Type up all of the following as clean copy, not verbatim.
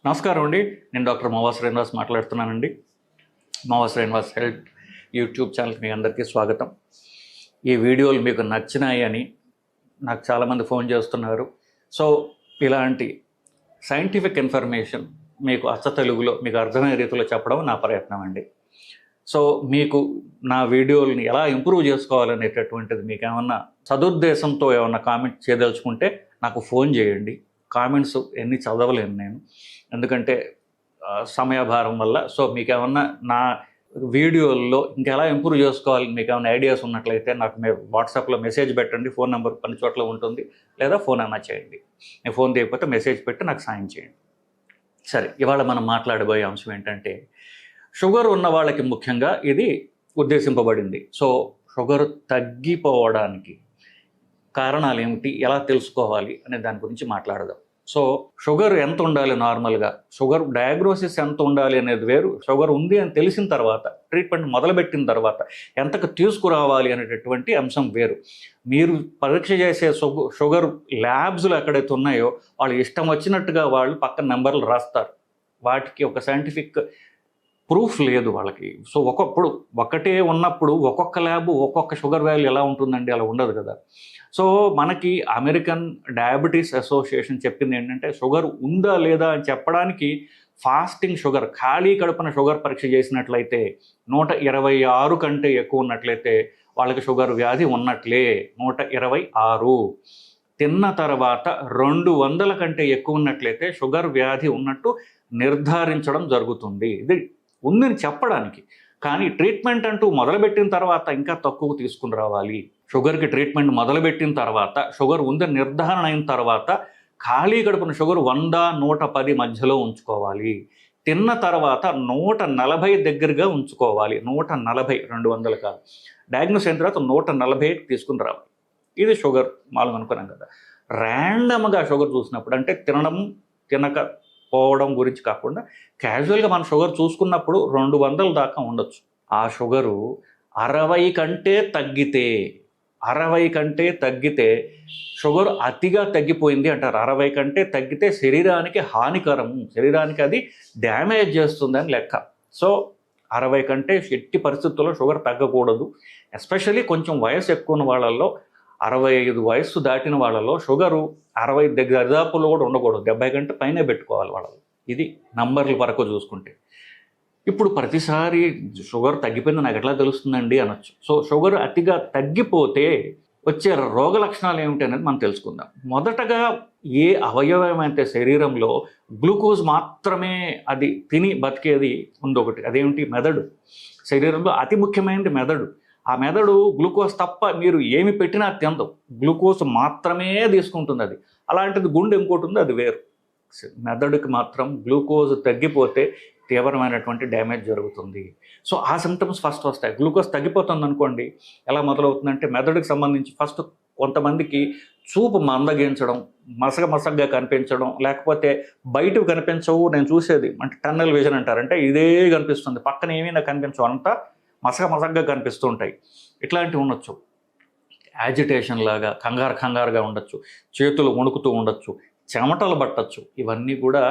నమస్కారం అండి. నేను డాక్టర్ మోవా శ్రీనివాస్ మాట్లాడుతున్నానండి. మోవా శ్రీనివాస్ హెల్త్ యూట్యూబ్ ఛానల్కి మీ అందరికీ స్వాగతం. ఈ వీడియోలు మీకు నచ్చినాయి అని నాకు చాలామంది ఫోన్ చేస్తున్నారు. సో ఇలాంటి సైంటిఫిక్ ఇన్ఫర్మేషన్ మీకు అచ్చ తెలుగులో మీకు అర్థమయ్యే రీతిలో చెప్పడం నా ప్రయత్నం అండి. సో మీకు నా వీడియోలని ఎలా ఇంప్రూవ్ చేసుకోవాలనేటటువంటిది మీకు ఏమన్నా సదుద్దేశంతో ఏమన్నా కామెంట్ చేయదలుచుకుంటే నాకు ఫోన్ చేయండి. కామెంట్స్ ఎన్ని చదవలేను నేను, ఎందుకంటే సమయభారం వల్ల. సో మీకు ఏమన్నా నా వీడియోల్లో ఇంకెలా ఇంప్రూవ్ చేసుకోవాలి, మీకు ఏమైనా ఐడియాస్ ఉన్నట్లయితే నాకు మీరు వాట్సాప్లో మెసేజ్ పెట్టండి. ఫోన్ నెంబర్ కొన్ని చోట్ల ఉంటుంది, లేదా ఫోన్ అన్నా చేయండి. నేను ఫోన్ తీయకపోతే మెసేజ్ పెట్టి నాకు సాయం చేయండి. సరే, ఇవాళ మనం మాట్లాడబోయే అంశం ఏంటంటే షుగర్ ఉన్న వాళ్ళకి ముఖ్యంగా ఇది ఉద్దేశింపబడింది. సో షుగర్ తగ్గిపోవడానికి కారణాలు ఏమిటి, ఎలా తెలుసుకోవాలి అనే దాని గురించి మాట్లాడదాం. సో షుగర్ ఎంత ఉండాలి, నార్మల్గా షుగర్ డయాగ్నోసిస్ ఎంత ఉండాలి అనేది వేరు. షుగర్ ఉంది అని తెలిసిన తర్వాత, ట్రీట్మెంట్ మొదలుపెట్టిన తర్వాత ఎంతకు తీసుకురావాలి అనేటటువంటి అంశం వేరు. మీరు పరీక్ష చేసే షుగర్ ల్యాబ్స్లో ఎక్కడైతే ఉన్నాయో వాళ్ళు ఇష్టం వచ్చినట్టుగా వాళ్ళు పక్కన నెంబర్లు రాస్తారు. వాటికి ఒక సైంటిఫిక్ ప్రూఫ్ లేదు వాళ్ళకి. సో ఒకటే ఉన్నప్పుడు ఒక్కొక్క ల్యాబ్ ఒక్కొక్క షుగర్ వాల్యూ ఎలా ఉంటుందండి, అలా ఉండదు కదా. సో మనకి అమెరికన్ డయాబెటీస్ అసోసియేషన్ చెప్పింది ఏంటంటే షుగర్ ఉందా లేదా అని చెప్పడానికి ఫాస్టింగ్ షుగర్, ఖాళీ కడుపున షుగర్ పరీక్ష చేసినట్లయితే 126 కంటే ఎక్కువ ఉన్నట్లయితే వాళ్ళకి షుగర్ వ్యాధి ఉన్నట్లే. 126 తిన్న తర్వాత 200 కంటే ఎక్కువ ఉన్నట్లయితే షుగర్ వ్యాధి ఉన్నట్టు నిర్ధారించడం జరుగుతుంది. ఇది ఉందని చెప్పడానికి. కానీ ట్రీట్మెంట్ అంటూ మొదలుపెట్టిన తర్వాత ఇంకా తక్కువ తీసుకుని రావాలి. షుగర్కి ట్రీట్మెంట్ మొదలుపెట్టిన తర్వాత, షుగర్ ఉందని నిర్ధారణ అయిన తర్వాత ఖాళీ కడుపున షుగర్ 100, 110 మధ్యలో ఉంచుకోవాలి. తిన్న తర్వాత 140 దగ్గరగా ఉంచుకోవాలి. 140, 200 కాదు. డయాగ్నోస్ అయిన తర్వాత 140 తీసుకుని రావాలి. ఇది షుగర్ మామూలుగా అనుకున్నాం కదా. ర్యాండమ్గా షుగర్ చూసినప్పుడు, అంటే తినక పోవడం గురించి కాకుండా క్యాజువల్గా మనం షుగర్ చూసుకున్నప్పుడు 200 దాకా ఉండొచ్చు. ఆ షుగరు 60 కంటే తగ్గితే షుగర్ అతిగా తగ్గిపోయింది అంటారు. 60 కంటే తగ్గితే శరీరానికి హానికరము, శరీరానికి అది డ్యామేజ్ చేస్తుందని లెక్క. సో 60 కంటే ఎట్టి పరిస్థితుల్లో షుగర్ తగ్గకూడదు. ఎస్పెషల్లీ కొంచెం వయసు ఎక్కువ ఉన్న వాళ్ళల్లో, 65 వయస్సు దాటిన వాళ్ళలో షుగరు 60 దరిదాపులో కూడా ఉండకూడదు. 70 కంటే పైనే పెట్టుకోవాలి వాళ్ళలో. ఇది నంబర్ల వరకు చూసుకుంటే. ఇప్పుడు ప్రతిసారి షుగర్ తగ్గిపోయింది నాకు ఎట్లా తెలుస్తుందండి అనొచ్చు. సో షుగర్ అతిగా తగ్గిపోతే వచ్చే రోగ లక్షణాలు ఏమిటి అనేది మనం తెలుసుకుందాం. మొదటగా ఏ అవయవం అయితే శరీరంలో గ్లూకోజ్ మాత్రమే అది తిని బతికేది ఉందొకటి, అదేమిటి? మెదడు. శరీరంలో అతి ముఖ్యమైనది మెదడు. ఆ మెదడు గ్లూకోజ్ తప్ప మీరు ఏమి పెట్టినా తినదు, గ్లూకోజ్ మాత్రమే తీసుకుంటుంది అది. అలాంటిది గుండె ఇంకోటి ఉంది, అది వేరు. మెదడుకి మాత్రం గ్లూకోజ్ తగ్గిపోతే తీవ్రమైనటువంటి డ్యామేజ్ జరుగుతుంది. సో ఆ సిమ్టమ్స్ ఫస్ట్ వస్తాయి. గ్లూకోజ్ తగ్గిపోతుంది అనుకోండి, ఎలా మొదలవుతుందంటే మెదడుకి సంబంధించి ఫస్ట్ కొంతమందికి చూపు మందగించడం, మసగగా కనిపించడం, లేకపోతే బయటకు కనిపించవు. నేను చూసేది అంటే టన్నల్ విజన్ అంటారు, అంటే ఇదే కనిపిస్తుంది, పక్కన ఏమీ నాకు కనిపించవు, అంతా మసగగా కనిపిస్తూ ఉంటాయి. ఇట్లాంటివి ఉండొచ్చు. యాజిటేషన్ లాగా కంగారుగా ఉండొచ్చు, చేతులు వణుకుతూ ఉండొచ్చు, చెమటలు పట్టచ్చు. ఇవన్నీ కూడా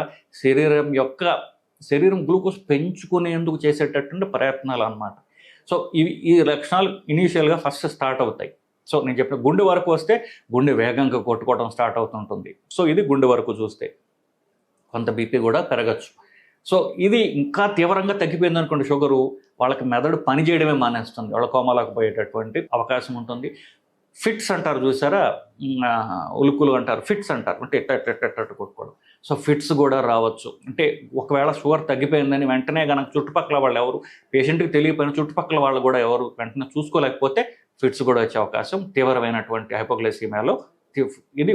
శరీరం గ్లూకోజ్ పెంచుకునేందుకు చేసేటటువంటి ప్రయత్నాలు అన్నమాట. సో ఈ లక్షణాలు ఇనీషియల్గా ఫస్ట్ స్టార్ట్ అవుతాయి. సో నేను చెప్పిన గుండె వరకు వస్తే గుండె వేగంగా కొట్టుకోవడం స్టార్ట్ అవుతుంటుంది. సో ఇది గుండె వరకు చూస్తే కొంత బీపీ కూడా పెరగచ్చు. సో ఇది ఇంకా తీవ్రంగా తగ్గిపోయింది అనుకోండి షుగరు, వాళ్ళకి మెదడు పని చేయడమే మానేస్తుంది, వాళ్ళ కోమాలకు పోయేటటువంటి అవకాశం ఉంటుంది. ఫిట్స్ అంటారు చూసారా, ఉలుకులు అంటారు, ఫిట్స్ అంటారు, అంటే ఎట్ట కొట్టుకోవడం. సో ఫిట్స్ కూడా రావచ్చు. అంటే ఒకవేళ షుగర్ తగ్గిపోయిందని వెంటనే కనుక చుట్టుపక్కల వాళ్ళు ఎవరు, పేషెంట్కి తెలియపోయిన చుట్టుపక్కల వాళ్ళు కూడా ఎవరు వెంటనే చూసుకోలేకపోతే ఫిట్స్ కూడా వచ్చే అవకాశం తీవ్రమైనటువంటి హైపోగ్లైసీమియాలో ఇది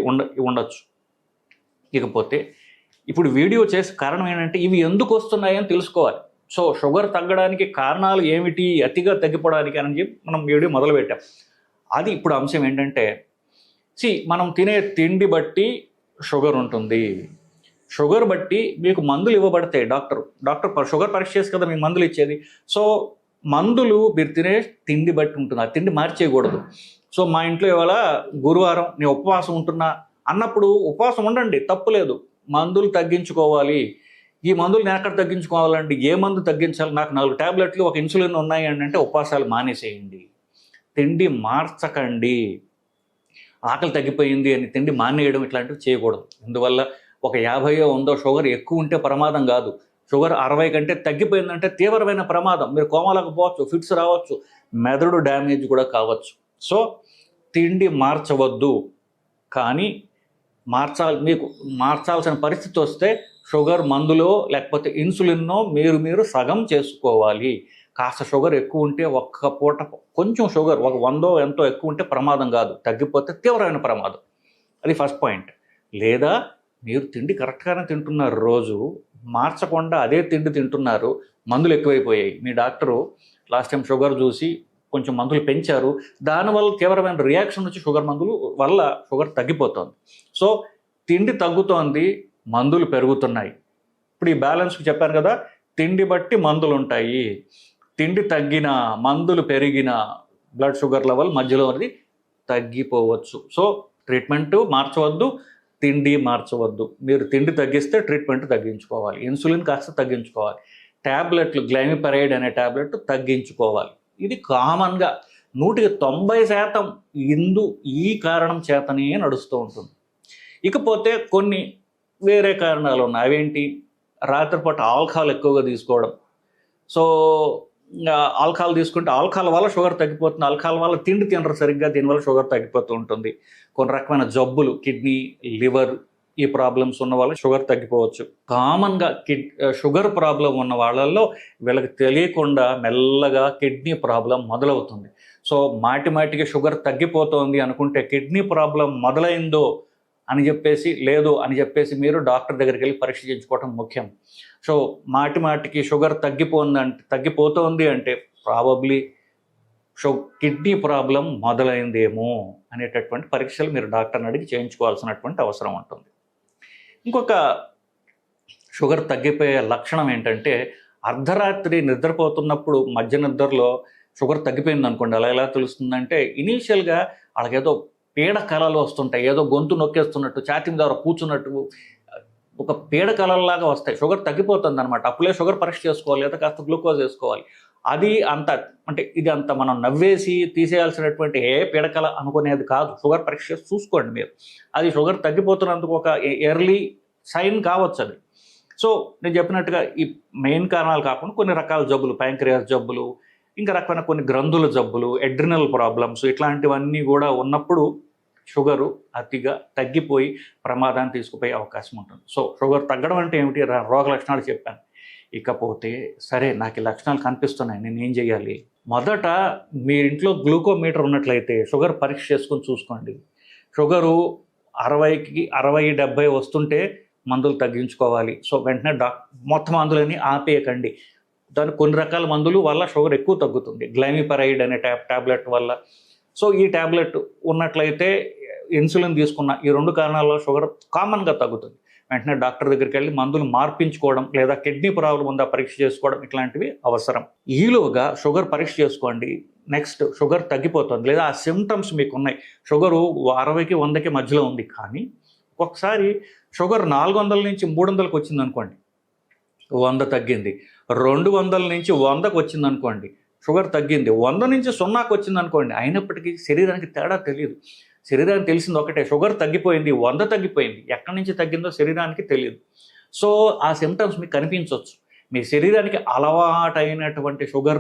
ఉండొచ్చు. ఇకపోతే ఇప్పుడు వీడియో చేసే కారణం ఏంటంటే ఇవి ఎందుకు వస్తున్నాయని తెలుసుకోవాలి. సో షుగర్ తగ్గడానికి కారణాలు ఏమిటి, అతిగా తగ్గిపోవడానికి అని చెప్పి మనం వీడియో మొదలుపెట్టాం. అది ఇప్పుడు అంశం ఏంటంటే, మనం తినే తిండి బట్టి షుగర్ ఉంటుంది. షుగర్ బట్టి మీకు మందులు ఇవ్వబడతాయి. డాక్టర్ షుగర్ పరీక్ష చేసి కదా మీకు మందులు ఇచ్చేది. సో మందులు మీరు తినే తిండి బట్టి ఉంటుంది, ఆ తిండి మార్చేయకూడదు. సో మా ఇంట్లో ఇవాళ గురువారం నేను ఉపవాసం ఉంటున్నా అన్నప్పుడు ఉపవాసం ఉండండి, తప్పులేదు. మందులు తగ్గించుకోవాలి. ఈ మందులు నేను ఎక్కడ తగ్గించుకోవాలండి, ఏ మందు తగ్గించాలి, నాకు 4 ట్యాబ్లెట్లు ఒక ఇన్సులిన్ ఉన్నాయి అంటే ఉపవాసాలు మానేసేయండి. తిండి మార్చకండి. ఆకలి తగ్గిపోయింది అని తిండి మానేయడం ఇట్లాంటివి చేయకూడదు. ఇందువల్ల ఒక 50 100 షుగర్ ఎక్కువ ఉంటే ప్రమాదం కాదు. షుగర్ 60 కంటే తగ్గిపోయిందంటే తీవ్రమైన ప్రమాదం. మీరు కోమాలకు పోవచ్చు, ఫిట్స్ రావచ్చు, మెదడు డ్యామేజ్ కూడా కావచ్చు. సో తిండి మార్చవద్దు. కానీ మీకు మార్చాల్సిన పరిస్థితి వస్తే షుగర్ మందులో లేకపోతే ఇన్సులిన్నో మీరు సగం చేసుకోవాలి. కాస్త షుగర్ ఎక్కువ ఉంటే ఒక్క పూట కొంచెం షుగర్ ఒక 100 ఎంతో ఎక్కువ ఉంటే ప్రమాదం కాదు, తగ్గిపోతే తీవ్రమైన ప్రమాదం. అది ఫస్ట్ పాయింట్. లేదా మీరు తిండి కరెక్ట్గానే తింటున్నారు, రోజు మార్చకుండా అదే తిండి తింటున్నారు, మందులు ఎక్కువైపోయాయి. మీ డాక్టరు లాస్ట్ టైం షుగర్ చూసి కొంచెం మందులు పెంచారు, దానివల్ల తీవ్రమైన రియాక్షన్ వచ్చి షుగర్ మందులు వల్ల షుగర్ తగ్గిపోతుంది. సో తిండి తగ్గుతోంది, మందులు పెరుగుతున్నాయి. ఇప్పుడు ఈ బ్యాలెన్స్కి చెప్పాను కదా, తిండి బట్టి మందులు ఉంటాయి. తిండి తగ్గినా మందులు పెరిగినా బ్లడ్ షుగర్ లెవెల్ మధ్యలో అది తగ్గిపోవచ్చు. సో ట్రీట్మెంటు మార్చవద్దు, తిండి మార్చవద్దు. మీరు తిండి తగ్గిస్తే ట్రీట్మెంట్ తగ్గించుకోవాలి, ఇన్సులిన్ కాస్త తగ్గించుకోవాలి, ట్యాబ్లెట్లు గ్లైమిపరైడ్ అనే ట్యాబ్లెట్ తగ్గించుకోవాలి. ఇది కామన్గా 90% ఈ కారణం చేతనే నడుస్తూ ఉంటుంది. ఇకపోతే కొన్ని వేరే కారణాలు ఉన్నాయి. అవేంటి? రాత్రిపూట ఆల్కహాల్ ఎక్కువగా తీసుకోవడం. సో ఆల్కహాల్ తీసుకుంటే ఆల్కహాల్ వల్ల షుగర్ తగ్గిపోతుంది, ఆల్కహాల్ వల్ల తిండి తినరు సరిగ్గా, దీనివల్ల షుగర్ తగ్గిపోతూ ఉంటుంది. కొన్ని రకమైన జబ్బులు, కిడ్నీ, లివర్, ఈ ప్రాబ్లమ్స్ ఉన్న వాళ్ళకి షుగర్ తగ్గిపోవచ్చు. కామన్గా షుగర్ ప్రాబ్లం ఉన్న వాళ్ళల్లో వీళ్ళకి తెలియకుండా మెల్లగా కిడ్నీ ప్రాబ్లం మొదలవుతుంది. సో మాటికి షుగర్ తగ్గిపోతుంది అనుకుంటే కిడ్నీ ప్రాబ్లం మొదలైందో అని చెప్పేసి, లేదు అని చెప్పేసి మీరు డాక్టర్ దగ్గరికి వెళ్ళి పరీక్ష చేయించుకోవడం ముఖ్యం. సో మాటికి షుగర్ తగ్గిపోతుంది అంటే ప్రాబబ్లీ కిడ్నీ ప్రాబ్లం మొదలైందేమో అనేటటువంటి పరీక్షలు మీరు డాక్టర్ని అడిగి చేయించుకోవాల్సినటువంటి అవసరం ఉంటుంది. ఇంకొక షుగర్ తగ్గిపోయే లక్షణం ఏంటంటే, అర్ధరాత్రి నిద్రపోతున్నప్పుడు మధ్య నిద్రలో షుగర్ తగ్గిపోయింది అనుకోండి, అలా ఎలా తెలుస్తుందంటే ఇనీషియల్గా వాళ్ళకేదో పీడ కళలు వస్తుంటాయి, ఏదో గొంతు నొక్కేస్తున్నట్టు, ఛాతీ ద్వారా కూర్చున్నట్టు ఒక పీడ కళల్లాగా వస్తాయి. షుగర్ తగ్గిపోతుంది అనమాట. అప్పుడే షుగర్ పరీక్ష చేసుకోవాలి, లేదా కాస్త గ్లూకోజ్ వేసుకోవాలి. అది అంత ఇది అంత మనం నవ్వేసి తీసేయాల్సినటువంటి పీడకల అనుకునేది కాదు. షుగర్ పరీక్ష చేసి చూసుకోండి మీరు. అది షుగర్ తగ్గిపోతున్నందుకు ఒక ఎర్లీ సైన్ కావచ్చు అది. సో నేను చెప్పినట్టుగా ఈ మెయిన్ కారణాలు కాకుండా కొన్ని రకాల జబ్బులు, ప్యాంక్రియాస్ జబ్బులు, ఇంకా రకమైన కొన్ని గ్రంథుల జబ్బులు, ఎడ్రినల్ ప్రాబ్లమ్స్, ఇట్లాంటివన్నీ కూడా ఉన్నప్పుడు షుగరు అతిగా తగ్గిపోయి ప్రమాదాన్ని తీసుకుపోయే అవకాశం ఉంటుంది. సో షుగర్ తగ్గడం అంటే ఏమిటి? రోగ లక్షణాలు చెప్పాను. ఇకపోతే సరే నాకు ఈ లక్షణాలు కనిపిస్తున్నాయి, నేను ఏం చేయాలి? మొదట మీ ఇంట్లో గ్లూకోమీటర్ ఉన్నట్లయితే షుగర్ పరీక్ష చేసుకొని చూసుకోండి. షుగరు 60కి 60, 70 వస్తుంటే మందులు తగ్గించుకోవాలి. సో వెంటనే మొత్తం మందులని ఆపేయకండి. దానికి కొన్ని రకాల మందులు వల్ల షుగర్ ఎక్కువ తగ్గుతుంది. గ్లైమిపరైడ్ అనే ట్యాబ్లెట్ వల్ల. సో ఈ ట్యాబ్లెట్ ఉన్నట్లయితే ఇన్సులిన్ తీసుకున్న ఈ 2 కారణాల షుగర్ కామన్గా తగ్గుతుంది. వెంటనే డాక్టర్ దగ్గరికి వెళ్ళి మందులు మార్పించుకోవడం, లేదా కిడ్నీ ప్రాబ్లం ఉందా పరీక్ష చేసుకోవడం, ఇట్లాంటివి అవసరం. ఈలోగా షుగర్ పరీక్ష చేసుకోండి. నెక్స్ట్ షుగర్ తగ్గిపోతుంది, లేదా ఆ సిమ్టమ్స్ మీకు ఉన్నాయి. షుగరు 60కి 100కి మధ్యలో ఉంది, కానీ ఒకసారి షుగర్ 400 నుంచి 300కి వచ్చింది అనుకోండి, 100 తగ్గింది. 200 నుంచి 100కి వచ్చింది అనుకోండి, షుగర్ తగ్గింది. 100 నుంచి 0కి వచ్చింది అనుకోండి, అయినప్పటికీ శరీరానికి తేడా తెలియదు. శరీరానికి తెలిసింది ఒకటే, షుగర్ తగ్గిపోయింది, 100 తగ్గిపోయింది. ఎక్కడి నుంచి తగ్గిందో శరీరానికి తెలియదు. సో ఆ సిమ్టమ్స్ మీకు కనిపించవచ్చు. మీ శరీరానికి అలవాటైనటువంటి షుగర్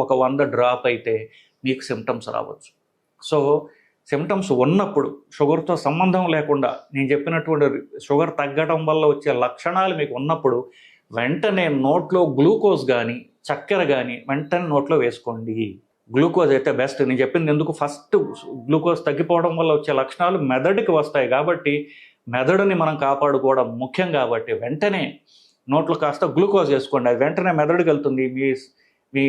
ఒక 100 డ్రాప్ అయితే మీకు సిమ్టమ్స్ రావచ్చు. సో సిమ్టమ్స్ ఉన్నప్పుడు, షుగర్తో సంబంధం లేకుండా నేను చెప్పినటువంటి షుగర్ తగ్గడం వల్ల వచ్చే లక్షణాలు మీకు ఉన్నప్పుడు వెంటనే నోట్లో గ్లూకోజ్ కానీ చక్కెర కానీ వెంటనే నోట్లో వేసుకోండి. గ్లూకోజ్ అయితే బెస్ట్. నేను చెప్పింది ఎందుకు, ఫస్ట్ గ్లూకోజ్ తగ్గిపోవడం వల్ల వచ్చే లక్షణాలు మెదడుకి వస్తాయి కాబట్టి మెదడుని మనం కాపాడుకోవడం ముఖ్యం. కాబట్టి వెంటనే నోట్లో కాస్త గ్లూకోజ్ వేసుకోండి, అది వెంటనే మెదడుకి వెళ్తుంది. మీ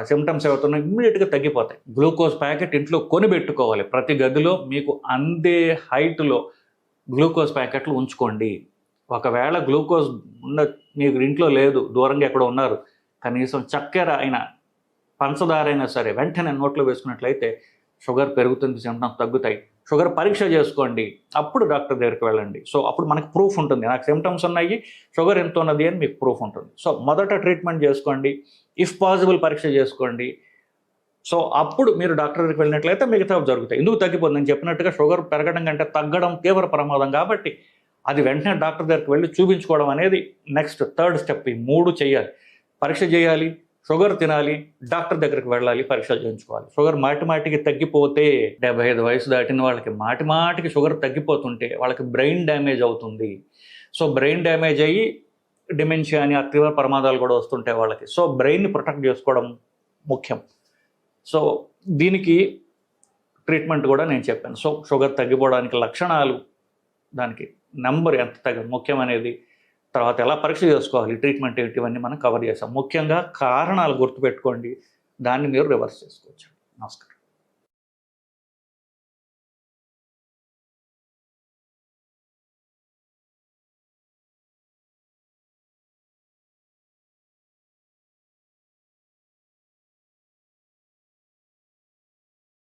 సిమ్టమ్స్ ఏమవుతున్నాయి ఇమ్మీడియట్గా తగ్గిపోతాయి. గ్లూకోజ్ ప్యాకెట్ ఇంట్లో కొనిపెట్టుకోవాలి. ప్రతి గదిలో మీకు అందే హైట్లో గ్లూకోజ్ ప్యాకెట్లు ఉంచుకోండి. ఒకవేళ గ్లూకోజ్ మీకు ఇంట్లో లేదు, దూరంగా ఎక్కడ ఉన్నారు, కనీసం చక్కెర అయినా పంచదార అయినా సరే వెంటనే నోట్లో వేసుకున్నట్లయితే షుగర్ పెరుగుతుంది, సిమ్టమ్స్ తగ్గుతాయి. షుగర్ పరీక్ష చేసుకోండి, అప్పుడు డాక్టర్ దగ్గరికి వెళ్ళండి. సో అప్పుడు మనకు ప్రూఫ్ ఉంటుంది, నాకు సిమ్టమ్స్ ఉన్నాయి, షుగర్ ఎంత ఉన్నది అని మీకు ప్రూఫ్ ఉంటుంది. సో మొదట ట్రీట్మెంట్ చేసుకోండి, ఇఫ్ పాసిబుల్ పరీక్ష చేసుకోండి. సో అప్పుడు మీరు డాక్టర్ దగ్గరికి వెళ్ళినట్లయితే మిగతావి జరుగుతాయి. ఎందుకు తగ్గిపోతుంది? నేను చెప్పినట్టుగా షుగర్ పెరగడం కంటే తగ్గడం తీవ్ర ప్రమాదం కాబట్టి అది వెంటనే డాక్టర్ దగ్గరికి వెళ్ళి చూపించుకోవడం అనేది నెక్స్ట్ థర్డ్ స్టెప్. ఈ 3 చేయాలి. పరీక్ష చేయాలి, షుగర్ తినాలి, డాక్టర్ దగ్గరికి వెళ్ళాలి, పరీక్షలు చేయించుకోవాలి. షుగర్ మాటిమాటికి తగ్గిపోతే 75 వయసు దాటిన వాళ్ళకి మాటిమాటికి షుగర్ తగ్గిపోతుంటే వాళ్ళకి బ్రెయిన్ డ్యామేజ్ అవుతుంది. సో బ్రెయిన్ డ్యామేజ్ అయ్యి డిమెన్షియా అని తీవ్ర ప్రమాదాలు కూడా వస్తుంటాయి వాళ్ళకి. సో బ్రెయిన్ని ప్రొటెక్ట్ చేసుకోవడం ముఖ్యం. సో దీనికి ట్రీట్మెంట్ కూడా నేను చెప్పాను. సో షుగర్ తగ్గిపోవడానికి లక్షణాలు, దానికి నెంబర్ ఎంత ముఖ్యం అనేది, తర్వాత ఎలా పరీక్ష చేసుకోవాలి, ట్రీట్మెంట్ ఏంటి, ఇవన్నీ మనం కవర్ చేసాం. ముఖ్యంగా కారణాలు గుర్తుపెట్టుకోండి, దాన్ని మీరు రివర్స్ చేసుకోవచ్చు. నమస్కారం.